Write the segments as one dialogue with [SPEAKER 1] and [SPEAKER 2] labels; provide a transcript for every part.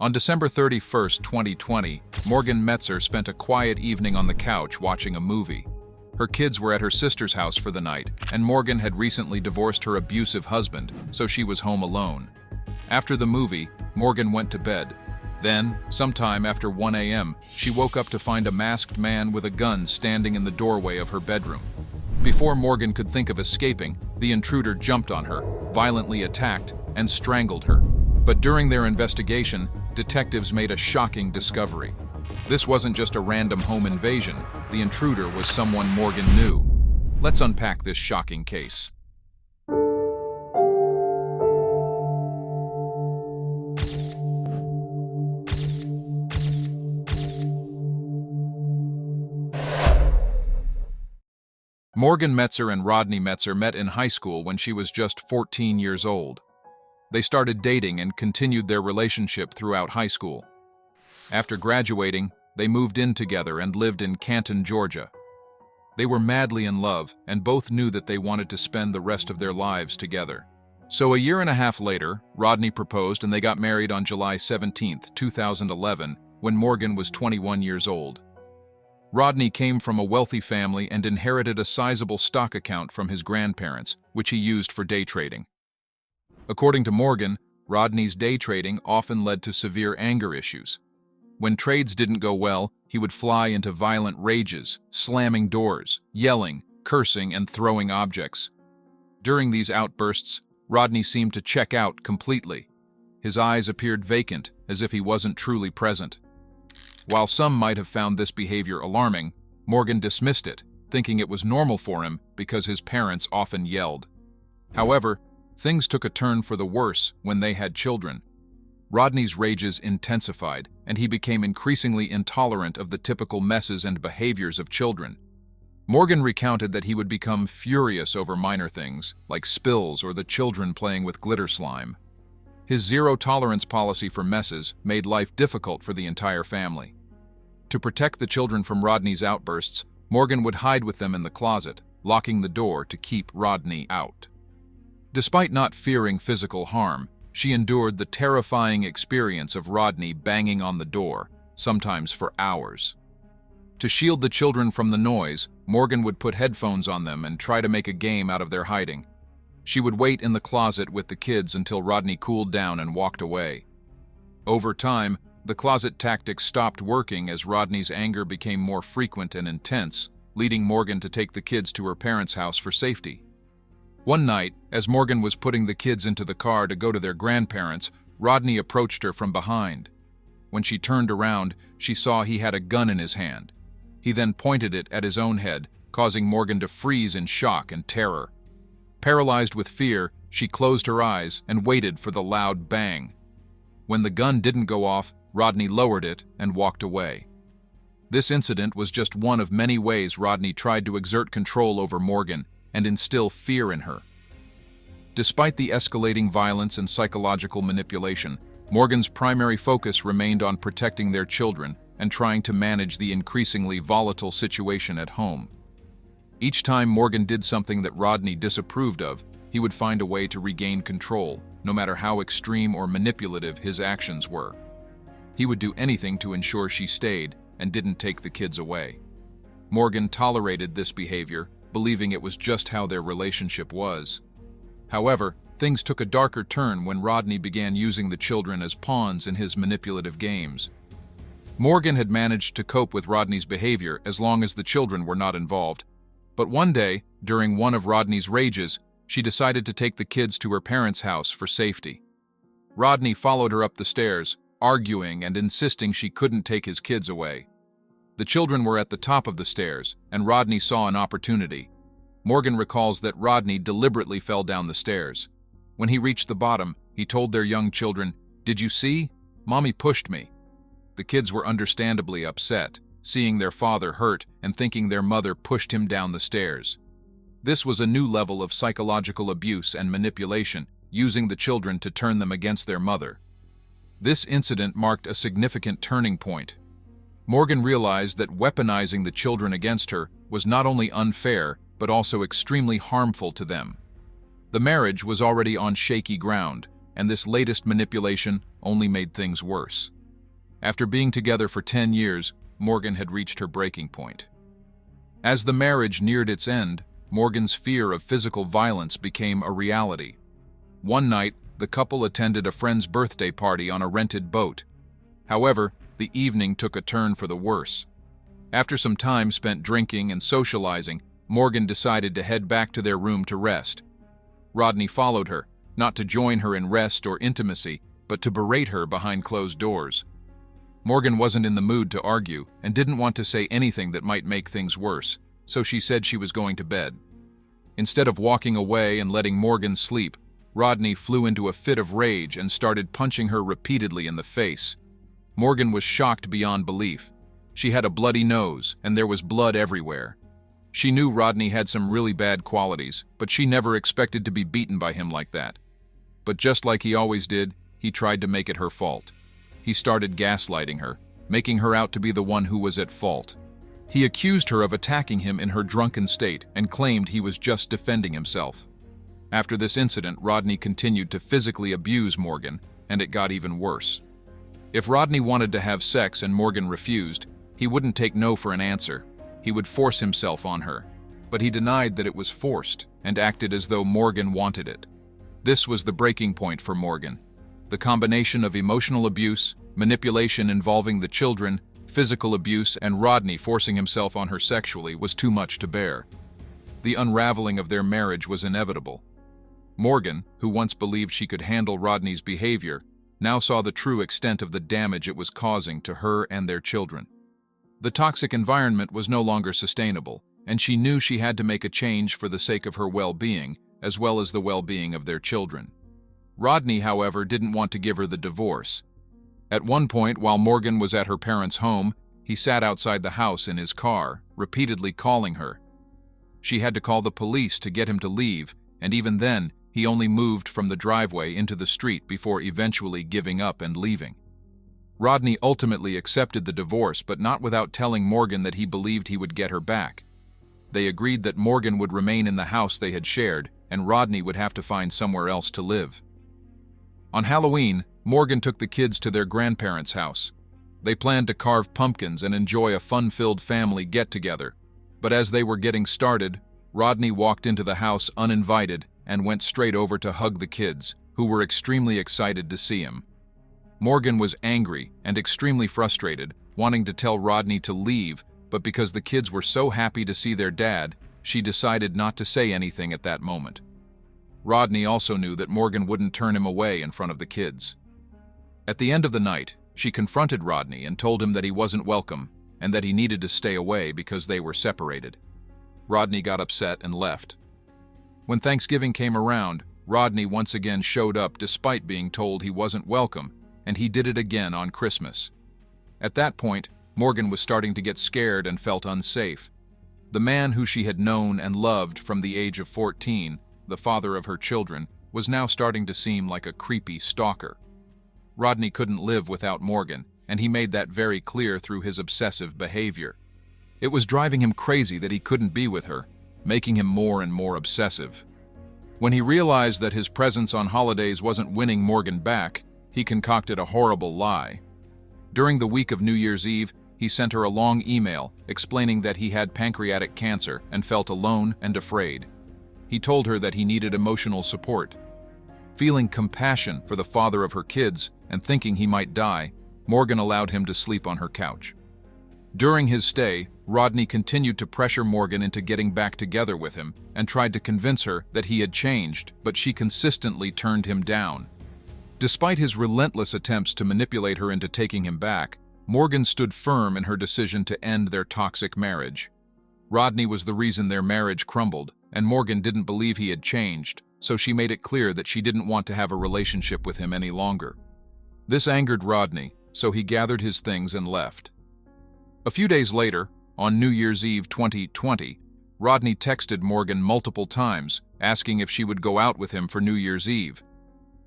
[SPEAKER 1] On December 31, 2020, Morgan Metzer spent a quiet evening on the couch watching a movie. Her kids were at her sister's house for the night, and Morgan had recently divorced her abusive husband, so she was home alone. After the movie, Morgan went to bed. Then, sometime after 1 a.m., she woke up to find a masked man with a gun standing in the doorway of her bedroom. Before Morgan could think of escaping, the intruder jumped on her, violently attacked, and strangled her. But during their investigation, detectives made a shocking discovery. This wasn't just a random home invasion. The intruder was someone Morgan knew. Let's unpack this shocking case. Morgan Metzer and Rodney Metzer met in high school when she was just 14 years old. They started dating and continued their relationship throughout high school. After graduating, they moved in together and lived in Canton, Georgia. They were madly in love and both knew that they wanted to spend the rest of their lives together. So a year and a half later, Rodney proposed and they got married on July 17, 2011, when Morgan was 21 years old. Rodney came from a wealthy family and inherited a sizable stock account from his grandparents, which he used for day trading. According to Morgan, Rodney's day trading often led to severe anger issues. When trades didn't go well, he would fly into violent rages, slamming doors, yelling, cursing, and throwing objects. During these outbursts, Rodney seemed to check out completely. His eyes appeared vacant, as if he wasn't truly present. While some might have found this behavior alarming, Morgan dismissed it, thinking it was normal for him because his parents often yelled. However, things took a turn for the worse when they had children. Rodney's rages intensified, and he became increasingly intolerant of the typical messes and behaviors of children. Morgan recounted that he would become furious over minor things, like spills or the children playing with glitter slime. His zero-tolerance policy for messes made life difficult for the entire family. To protect the children from Rodney's outbursts, Morgan would hide with them in the closet, locking the door to keep Rodney out. Despite not fearing physical harm, she endured the terrifying experience of Rodney banging on the door, sometimes for hours. To shield the children from the noise, Morgan would put headphones on them and try to make a game out of their hiding. She would wait in the closet with the kids until Rodney cooled down and walked away. Over time, the closet tactic stopped working as Rodney's anger became more frequent and intense, leading Morgan to take the kids to her parents' house for safety. One night, as Morgan was putting the kids into the car to go to their grandparents, Rodney approached her from behind. When she turned around, she saw he had a gun in his hand. He then pointed it at his own head, causing Morgan to freeze in shock and terror. Paralyzed with fear, she closed her eyes and waited for the loud bang. When the gun didn't go off, Rodney lowered it and walked away. This incident was just one of many ways Rodney tried to exert control over Morgan and instill fear in her. Despite the escalating violence and psychological manipulation, Morgan's primary focus remained on protecting their children and trying to manage the increasingly volatile situation at home. Each time Morgan did something that Rodney disapproved of, he would find a way to regain control, no matter how extreme or manipulative his actions were. He would do anything to ensure she stayed and didn't take the kids away. Morgan tolerated this behavior, believing it was just how their relationship was. However, things took a darker turn when Rodney began using the children as pawns in his manipulative games. Morgan had managed to cope with Rodney's behavior as long as the children were not involved. But one day, during one of Rodney's rages, she decided to take the kids to her parents' house for safety. Rodney followed her up the stairs, arguing and insisting she couldn't take his kids away. The children were at the top of the stairs, and Rodney saw an opportunity. Morgan recalls that Rodney deliberately fell down the stairs. When he reached the bottom, he told their young children, "Did you see? Mommy pushed me." The kids were understandably upset, seeing their father hurt and thinking their mother pushed him down the stairs. This was a new level of psychological abuse and manipulation, using the children to turn them against their mother. This incident marked a significant turning point. Morgan realized that weaponizing the children against her was not only unfair, but also extremely harmful to them. The marriage was already on shaky ground, and this latest manipulation only made things worse. After being together for 10 years, Morgan had reached her breaking point. As the marriage neared its end, Morgan's fear of physical violence became a reality. One night, the couple attended a friend's birthday party on a rented boat. However, the evening took a turn for the worse. After some time spent drinking and socializing, Morgan decided to head back to their room to rest. Rodney followed her, not to join her in rest or intimacy, but to berate her behind closed doors. Morgan wasn't in the mood to argue and didn't want to say anything that might make things worse, so she said she was going to bed. Instead of walking away and letting Morgan sleep, Rodney flew into a fit of rage and started punching her repeatedly in the face. Morgan was shocked beyond belief. She had a bloody nose, and there was blood everywhere. She knew Rodney had some really bad qualities, but she never expected to be beaten by him like that. But just like he always did, he tried to make it her fault. He started gaslighting her, making her out to be the one who was at fault. He accused her of attacking him in her drunken state and claimed he was just defending himself. After this incident, Rodney continued to physically abuse Morgan, and it got even worse. If Rodney wanted to have sex and Morgan refused, he wouldn't take no for an answer. He would force himself on her, but he denied that it was forced and acted as though Morgan wanted it. This was the breaking point for Morgan. The combination of emotional abuse, manipulation involving the children, physical abuse, and Rodney forcing himself on her sexually was too much to bear. The unraveling of their marriage was inevitable. Morgan, who once believed she could handle Rodney's behavior, now saw the true extent of the damage it was causing to her and their children. The toxic environment was no longer sustainable, and she knew she had to make a change for the sake of her well-being, as well as the well-being of their children. Rodney, however, didn't want to give her the divorce. At one point, while Morgan was at her parents' home, he sat outside the house in his car, repeatedly calling her. She had to call the police to get him to leave, and even then, he only moved from the driveway into the street before eventually giving up and leaving. Rodney ultimately accepted the divorce, but not without telling Morgan that he believed he would get her back. They agreed that Morgan would remain in the house they had shared, and Rodney would have to find somewhere else to live. On Halloween, Morgan took the kids to their grandparents' house. They planned to carve pumpkins and enjoy a fun-filled family get-together. But as they were getting started, Rodney walked into the house uninvited and went straight over to hug the kids, who were extremely excited to see him. Morgan was angry and extremely frustrated, wanting to tell Rodney to leave, but because the kids were so happy to see their dad, she decided not to say anything at that moment. Rodney also knew that Morgan wouldn't turn him away in front of the kids. At the end of the night, she confronted Rodney and told him that he wasn't welcome and that he needed to stay away because they were separated. Rodney got upset and left. When Thanksgiving came around, Rodney once again showed up despite being told he wasn't welcome, and he did it again on Christmas. At that point, Morgan was starting to get scared and felt unsafe. The man who she had known and loved from the age of 14, the father of her children, was now starting to seem like a creepy stalker. Rodney couldn't live without Morgan, and he made that very clear through his obsessive behavior. It was driving him crazy that he couldn't be with her, making him more and more obsessive. When he realized that his presence on holidays wasn't winning Morgan back, he concocted a horrible lie. During the week of New Year's Eve, he sent her a long email explaining that he had pancreatic cancer and felt alone and afraid. He told her that he needed emotional support. Feeling compassion for the father of her kids and thinking he might die, Morgan allowed him to sleep on her couch. During his stay, Rodney continued to pressure Morgan into getting back together with him and tried to convince her that he had changed, but she consistently turned him down. Despite his relentless attempts to manipulate her into taking him back, Morgan stood firm in her decision to end their toxic marriage. Rodney was the reason their marriage crumbled, and Morgan didn't believe he had changed, so she made it clear that she didn't want to have a relationship with him any longer. This angered Rodney, so he gathered his things and left. A few days later, on New Year's Eve 2020, Rodney texted Morgan multiple times, asking if she would go out with him for New Year's Eve.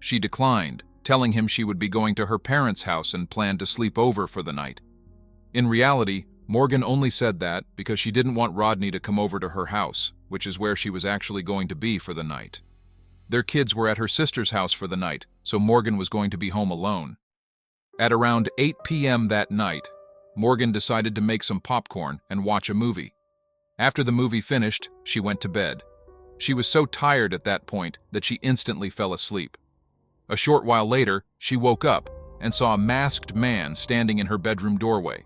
[SPEAKER 1] She declined, telling him she would be going to her parents' house and planned to sleep over for the night. In reality, Morgan only said that because she didn't want Rodney to come over to her house, which is where she was actually going to be for the night. Their kids were at her sister's house for the night, so Morgan was going to be home alone. At around 8 p.m. that night, Morgan decided to make some popcorn and watch a movie. After the movie finished, she went to bed. She was so tired at that point that she instantly fell asleep. A short while later, she woke up and saw a masked man standing in her bedroom doorway.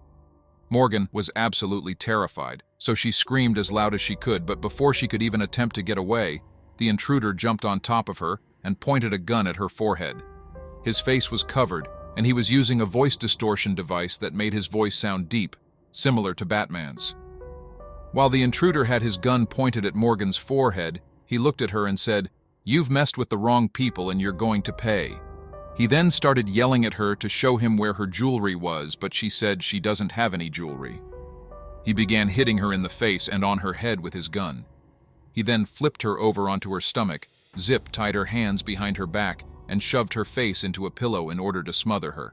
[SPEAKER 1] Morgan was absolutely terrified, so she screamed as loud as she could, but before she could even attempt to get away, the intruder jumped on top of her and pointed a gun at her forehead. His face was covered, and he was using a voice distortion device that made his voice sound deep, similar to Batman's. While the intruder had his gun pointed at Morgan's forehead, he looked at her and said, "You've messed with the wrong people and you're going to pay." He then started yelling at her to show him where her jewelry was, but she said she doesn't have any jewelry. He began hitting her in the face and on her head with his gun. He then flipped her over onto her stomach, zip-tied her hands behind her back, and shoved her face into a pillow in order to smother her.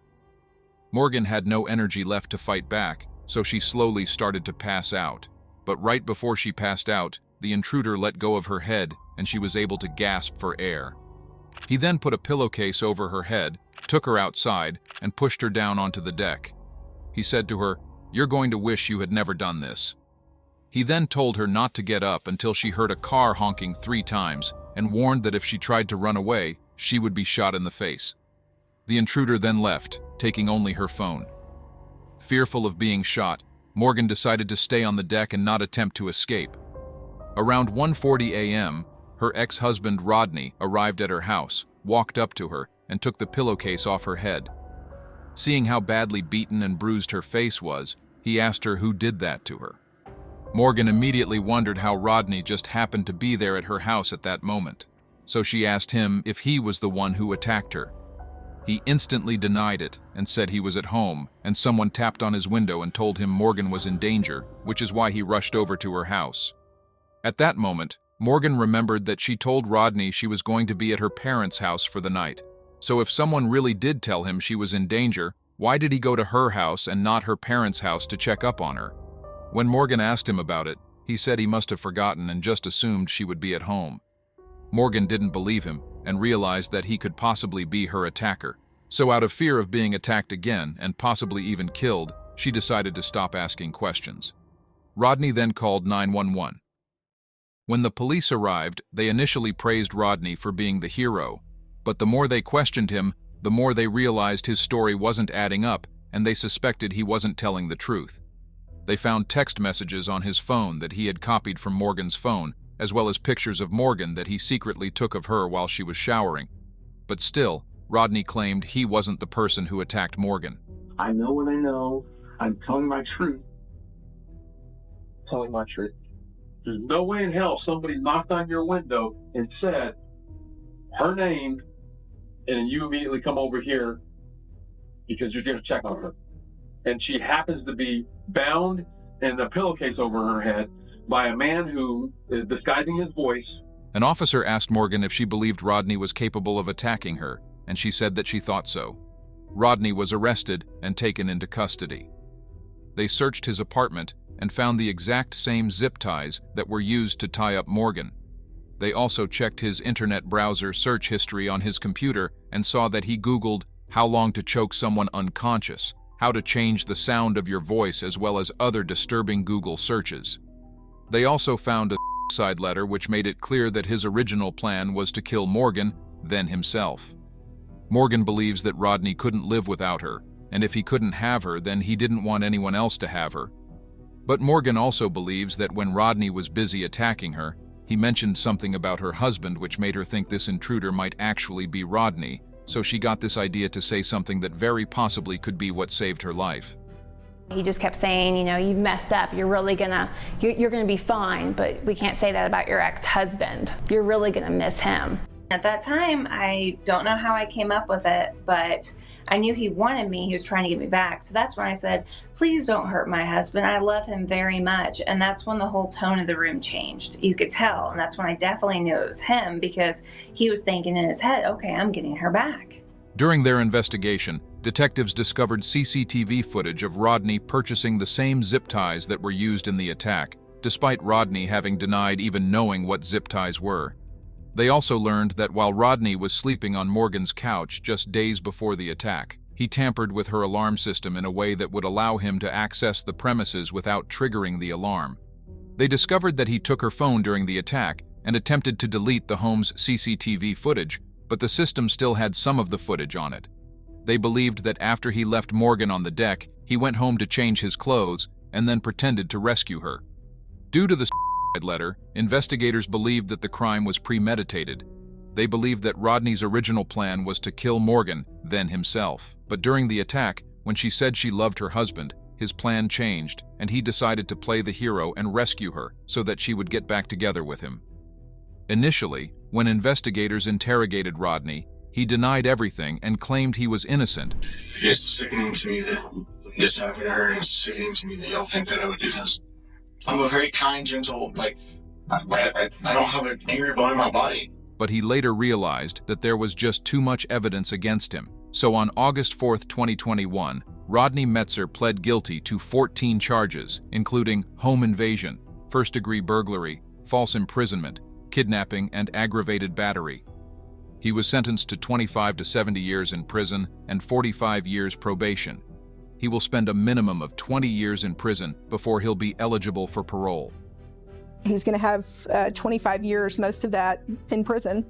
[SPEAKER 1] Morgan had no energy left to fight back, so she slowly started to pass out. But right before she passed out, the intruder let go of her head and she was able to gasp for air. He then put a pillowcase over her head, took her outside, and pushed her down onto the deck. He said to her, "You're going to wish you had never done this." He then told her not to get up until she heard a car honking 3 times and warned that if she tried to run away, she would be shot in the face. The intruder then left, taking only her phone. Fearful of being shot, Morgan decided to stay on the deck and not attempt to escape. Around 1:40 a.m., her ex-husband Rodney arrived at her house, walked up to her, and took the pillowcase off her head. Seeing how badly beaten and bruised her face was, he asked her who did that to her. Morgan immediately wondered how Rodney just happened to be there at her house at that moment, so she asked him if he was the one who attacked her. He instantly denied it and said he was at home, and someone tapped on his window and told him Morgan was in danger, which is why he rushed over to her house. At that moment, Morgan remembered that she told Rodney she was going to be at her parents' house for the night. So if someone really did tell him she was in danger, why did he go to her house and not her parents' house to check up on her? When Morgan asked him about it, he said he must have forgotten and just assumed she would be at home. Morgan didn't believe him and realized that he could possibly be her attacker. So out of fear of being attacked again and possibly even killed, she decided to stop asking questions. Rodney then called 911. When the police arrived, they initially praised Rodney for being the hero, but the more they questioned him, the more they realized his story wasn't adding up and they suspected he wasn't telling the truth. They found text messages on his phone that he had copied from Morgan's phone, as well as pictures of Morgan that he secretly took of her while she was showering. But still, Rodney claimed he wasn't the person who attacked Morgan.
[SPEAKER 2] "I know what I know. I'm telling my truth. Telling my truth. There's no way in hell somebody knocked on your window and said her name, and then you immediately come over here because you're going to check on her. And she happens to be bound and a pillowcase over her head by a man who is disguising his voice."
[SPEAKER 1] An officer asked Morgan if she believed Rodney was capable of attacking her, and she said that she thought so. Rodney was arrested and taken into custody. They searched his apartment and found the exact same zip ties that were used to tie up Morgan. They also checked his internet browser search history on his computer and saw that he Googled how long to choke someone unconscious, how to change the sound of your voice, as well as other disturbing Google searches. They also found a suicide letter which made it clear that his original plan was to kill Morgan, then himself. Morgan believes that Rodney couldn't live without her, and if he couldn't have her, then he didn't want anyone else to have her. But Morgan also believes that when Rodney was busy attacking her, he mentioned something about her husband which made her think this intruder might actually be Rodney, so she got this idea to say something that very possibly could be what saved her life.
[SPEAKER 3] He just kept saying, you know, you've messed up, you're gonna be fine, but we can't say that about your ex-husband. You're really gonna miss him.
[SPEAKER 4] At that time, I don't know how I came up with it, but I knew he wanted me. He was trying to get me back. So that's when I said, please don't hurt my husband. I love him very much. And that's when the whole tone of the room changed. You could tell. And that's when I definitely knew it was him, because he was thinking in his head, okay, I'm getting her back.
[SPEAKER 1] During their investigation, detectives discovered CCTV footage of Rodney purchasing the same zip ties that were used in the attack, despite Rodney having denied even knowing what zip ties were. They also learned that while Rodney was sleeping on Morgan's couch just days before the attack, he tampered with her alarm system in a way that would allow him to access the premises without triggering the alarm. They discovered that he took her phone during the attack and attempted to delete the home's CCTV footage, but the system still had some of the footage on it. They believed that after he left Morgan on the deck, he went home to change his clothes and then pretended to rescue her. Due to the letter, investigators believed that the crime was premeditated. They believed that Rodney's original plan was to kill Morgan, then himself. But during the attack, when she said she loved her husband, his plan changed, and he decided to play the hero and rescue her so that she would get back together with him. Initially, when investigators interrogated Rodney, he denied everything and claimed he was innocent.
[SPEAKER 5] It's sickening to me that this happened to her, and it's sickening to me that y'all think that I would do this. I'm a very kind, gentle, I don't have an angry bone in my body.
[SPEAKER 1] But he later realized that there was just too much evidence against him. So on August 4, 2021, Rodney Metzer pled guilty to 14 charges, including home invasion, first-degree burglary, false imprisonment, kidnapping, and aggravated battery. He was sentenced to 25 to 70 years in prison and 45 years probation. He will spend a minimum of 20 years in prison before he'll be eligible for parole.
[SPEAKER 6] He's going to have 25 years, most of that in prison,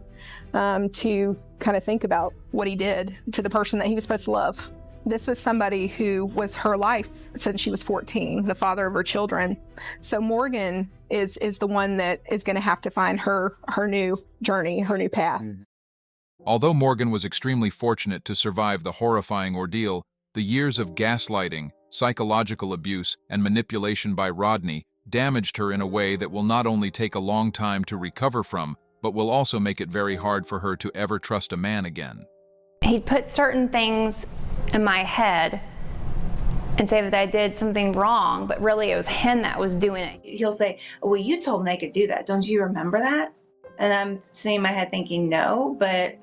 [SPEAKER 6] to kind of think about what he did to the person that he was supposed to love. This was somebody who was her life since she was 14, the father of her children. So Morgan is the one that is going to have to find her new journey, her new path.
[SPEAKER 1] Although Morgan was extremely fortunate to survive the horrifying ordeal, the years of gaslighting, psychological abuse, and manipulation by Rodney damaged her in a way that will not only take a long time to recover from, but will also make it very hard for her to ever trust a man again.
[SPEAKER 3] He'd put certain things in my head and say that I did something wrong, but really it was him that was doing it.
[SPEAKER 4] He'll say, well, you told me I could do that. Don't you remember that? And I'm sitting in my head thinking, no, but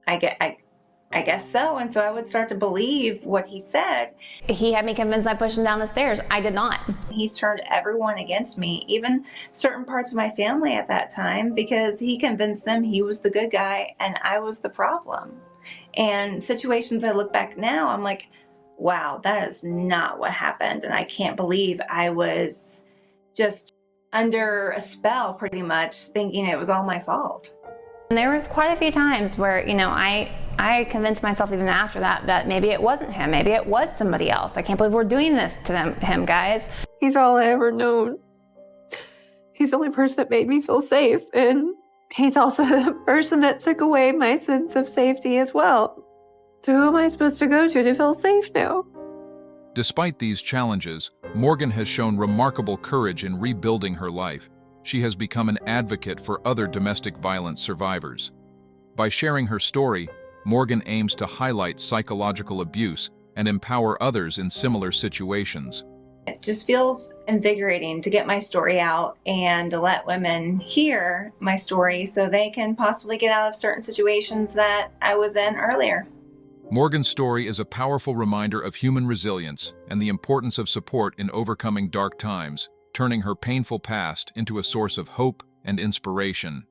[SPEAKER 4] I guess so. And so I would start to believe what he said.
[SPEAKER 3] He had me convinced I pushed him down the stairs. I did not.
[SPEAKER 4] He's turned everyone against me, even certain parts of my family at that time, because he convinced them he was the good guy and I was the problem. And situations I look back now, I'm like, wow, that is not what happened. And I can't believe I was just under a spell pretty much, thinking it was all my fault.
[SPEAKER 3] And there was quite a few times where, I convinced myself even after that maybe it wasn't him, maybe it was somebody else. I can't believe we're doing this to him, guys.
[SPEAKER 7] He's all I ever known. He's the only person that made me feel safe, and he's also the person that took away my sense of safety as well. So who am I supposed to go to feel safe now?
[SPEAKER 1] Despite these challenges, Morgan has shown remarkable courage in rebuilding her life. She has become an advocate for other domestic violence survivors. By sharing her story, Morgan aims to highlight psychological abuse and empower others in similar situations.
[SPEAKER 4] It just feels invigorating to get my story out and to let women hear my story so they can possibly get out of certain situations that I was in earlier.
[SPEAKER 1] Morgan's story is a powerful reminder of human resilience and the importance of support in overcoming dark times, turning her painful past into a source of hope and inspiration.